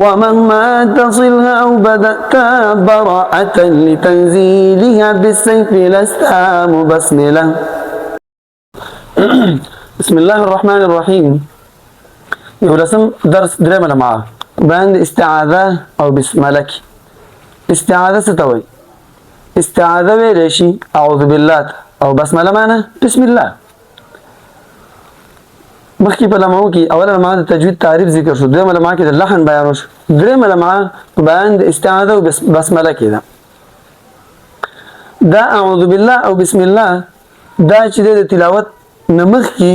ومهما تصلها أو بدأت براءة لتنزيلها بالسيف لست مبسملا. بسم الله الرحمن الرحيم. يورسم درس دريم لمعه باند استعاذة أو بسملك. استعاذة ستوي استعاذة ويلشي أعوذ بالله أو بسملة معنا بسم الله. مخکې په لمحو کې اوله لمحه د تجوید تعریف ذکر شو، دویمه لمحه کې د لحن بیان شو، درېیمه لمحه په بیان د استعاذه او بسمله کې ده. دا اعوذ بالله او بسم الله دا چې د تلاوت نه مخکې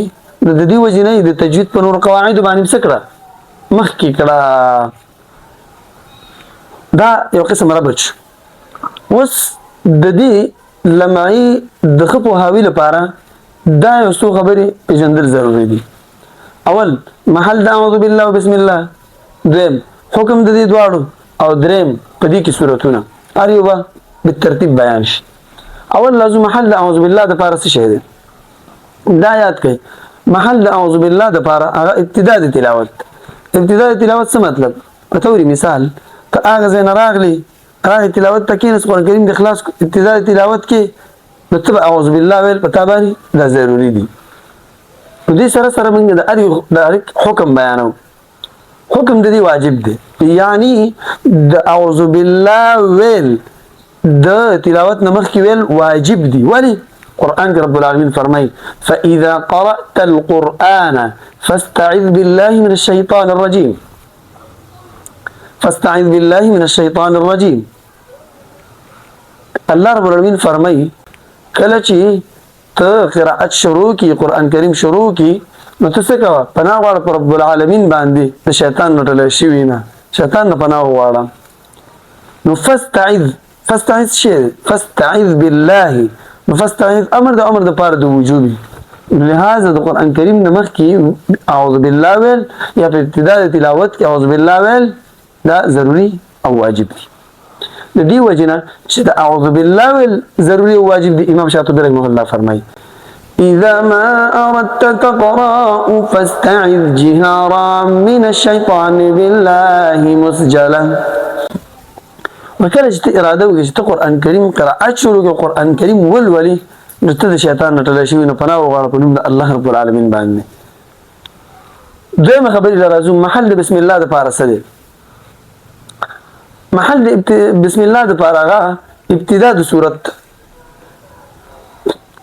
د دې وجې نه د تجوید په نور قواعدو باندې څه کړه مخکې کړه، دا یو قسم ربط. اوس د دې لمحې د ښه پوهاوي لپاره دا یو څو خبرې پېژندل ضروري دي. اول محل د اعوذ بالله و بسم الله، دویم حکم د دې دواړو، او دریم په دې کې صورتونه هر یو به بالترتیب بیان شي. اول لازم محل د اعوذ بالله د پاره څه شی دی دا یاد کړئ. محل د اعوذ بالله د پاره هغه ابتدا د تلاوت. ابتدا د تلاوت څه مطلب؟ په توري مثال ته هغه ځای نه راغلی تلاوت ته کېناست، قرآن کریم د خلاص ابتدا د تلاوت کې نو ته به اعوذ بالله ویل په تا باندې دا ضروري دي. نو دې سره سره موږ د هر حکم بیانو. حکم د دې واجب دی، یعنی د اعوذ بالله ویل د تلاوت نه مخکې ویل واجب دي. ولی؟ قرآن کې رب العالمین فرمایي فإذا قرأت القرآن فاستعذ بالله من الشیطان الرجیم. فاستعذ بالله من الشیطان الرجیم. الله رب العالمین فرمایي کله چې ته قرأت شروع کی، قرآن کریم شروع کی، نو ته څه کوه؟ پناه غواړه په رب العالمین باندې د شیطان نه ډله شوي نه، شیطان نه پناه وغواړه. نو فاستعذ شی فاستعذ بالله، نو فاستعذ امر د پاره د وجوبي، لہذا د قرآن کریم نه مخکې اعوذ بالله ویل یا په ابتدا د تلاوت کې اعوذ بالله ویل دا ضروري او واجب دي. د دې وجنه چې د اعوذ بالله ویل ضروري او واجب دي، امام شاطبي رحمه الله فرمایي اذا ما اردت تقرأ فاستعذ جهارا من الشيطان بالله مسجلا. وکله چې اراده وکړي چې قرآن کریم قرأت شروع کړي، قرآن کریم ولولي، نو ته د شیطان نه ټله شوي نه پناه وغواړه په نوم د الله رب العالمین باندې. دویمه خبرې راځو، محل د بسم الله دپاره څه دی؟ محل بسم الله دپاره هغه ابتدا د صورت.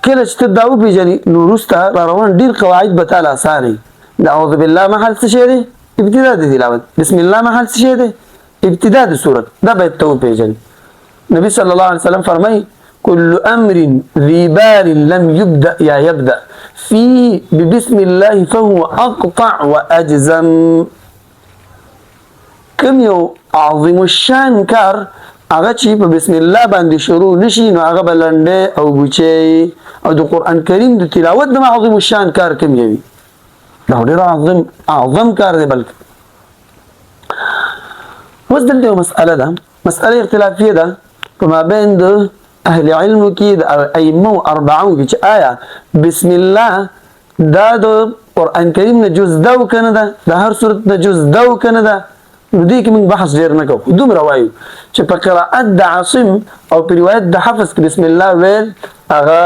کله چې ته دا وپېژنې نو وروسته را روان ډېر قواعد به تاله اسانه. د اعوذ بالله محل څه شی دی؟ ابتدا د تلاوت. بسم الله محل څه شی دی؟ ابتدا د صورت. دا باید ته وپېژنې. نبی صلی الله علیه وسلم فرمایي كل أمر ذي بال لم يبدأ فيه ببسم الله فهو أقطع وأجزم. کوم یو عظیم الشان کار هغه چې په بسم الله باندې شروع نشي نو هغه به لنډی او بوچی، او د قرآن کریم د تلاوت د عظیم الشان کار کوم یوي دا ډېر اعظم کار دی. بلکې اوس دلته یو مسأله ده، مسأله اختلافیه ده په مابین د اهل علمو کې د ائمه اربعو کې چې آیا بسم الله دا د قرآن کریم نه جز ده او که نه ده، د هر صورت نه جز ده او که نه ده. نو دې کې موږ بحث ډېر نه کوو، دومره وایو چې په قرائت د عاصم او په روایت د حفظ کې بسم الله ویل هغه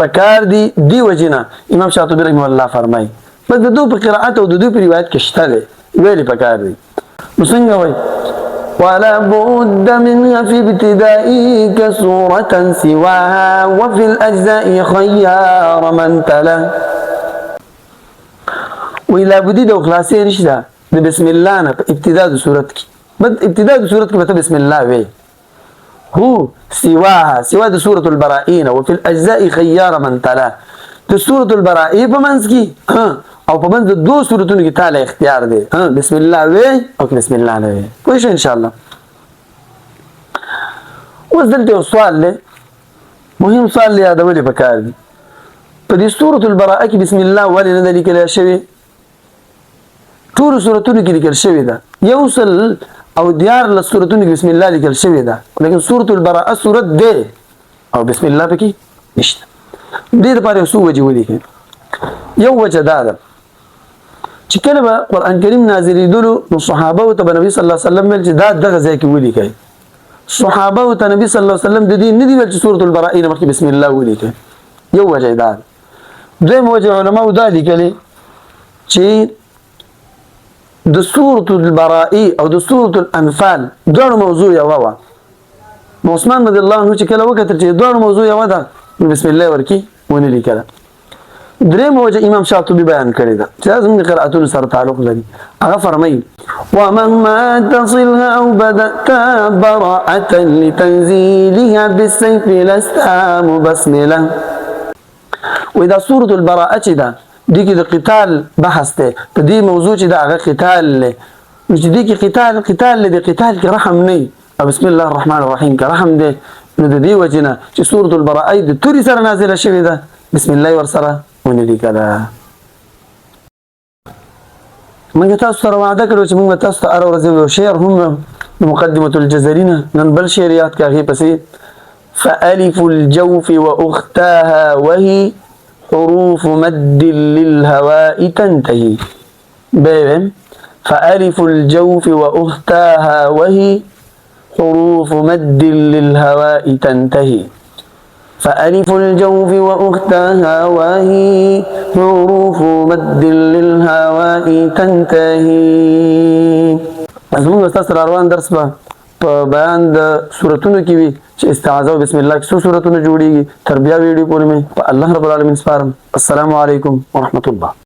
پکار دي. دې وجې نه امام شاطبي رحمه الله فرمایي بس د دوی په قرائت او د دوی په روایت کې شته دی، ویلې پکار دي. نو څنګه وایي ولا بد منها في ابتدائك سورة سواها وفي الأجزاء خيار من تلا. وإلا بدي دو خلاصي نشته د بسم الله نه په ابتدا د صورت کې، بد ابتدا د صورت کې به بسم الله وی. هو سواها سوا د سورة البرائين وفي الأجزاء خيار من تلا. د سورة البرائي په منځ کې او په منځ د دو سورتونو کې تعالی اختیار دی، بسم الله وی او بسم الله نه وی. پوه شئ ان شاء الله. اوس دلته یو سوال دی، مهم سوال دی، یادولې پکار دي. په دې سورة البراءه کې بسم الله ولې نه ده لیکل شوې؟ ټولو سورتونو کې لیکل شوې ده، یو سل او دیارلس سورتونو کې بسم الله لیکل شوې ده، لیکن سورة البراءه سورت دی او بسم الله پکې نشته. دې لپاره یو څو وجې ولیکئ. یو وجه دا ده چې کله به قران کریم نازلېدلو نو صحابه او ته نبی صلی الله علیه وسلم ویل چې دا دغه ځای کې ولیکئ. صحابه او ته نبی صلی الله علیه وسلم د دې ندی ویل چې سورۃ البراء نه مخکې بسم الله ولیکئ. یو وجه دا دویم وجه علماء دا لیکلي چې د سورۃ البراء او د سورۃ الانفال دغه موضوع یو و. عثمان رضی الله عنه چې کله وکړ چې دغه موضوع یو ده بسم الله ورکی ونی لیکل. دریم وجه امام شاطبی بیان کړی دا چې زموږ قرأتونو سره تعلق لري. هغه فرمایي ومهما تصلها او بدأت براءة لتنزيلها بالسيف لست مبسملا. واذا سورة البراءة چې ده دي کې د قتال بحث ده په دې موضوع چې دا هغه قتال له چې دي کې قتال له قتال کې رحم نه او بسم الله الرحمن الرحیم کې رحم ده. نو د دې وجنه چې سورۃ البراء د توري سره نازله شوې ده بسم الله ورسره ونی لیکله. موږ تاسو سره وعده کړو چې موږ تاسو ته هر ورځ یو شعر هم مقدمة الجزرینه نن بل شعر یاد کاږي پسې فألف الجوف وأختاها وهي حروف مد للهواء تنتهي. بيبم فألف الجوف وأختاها وهي حروف مد للهواء تنتهي. فألف الجوف وأختاها وهي حروف مد للهواء تنتهي. زموږ استاد روان درس په بیان د سورتونو کې وي چې استعاذہ بسم الله کې څو سورتونه جوړیږي. تر بیا ویډیو پورې مې په الله رب العالمین سپارم. السلام علیکم ورحمت الله.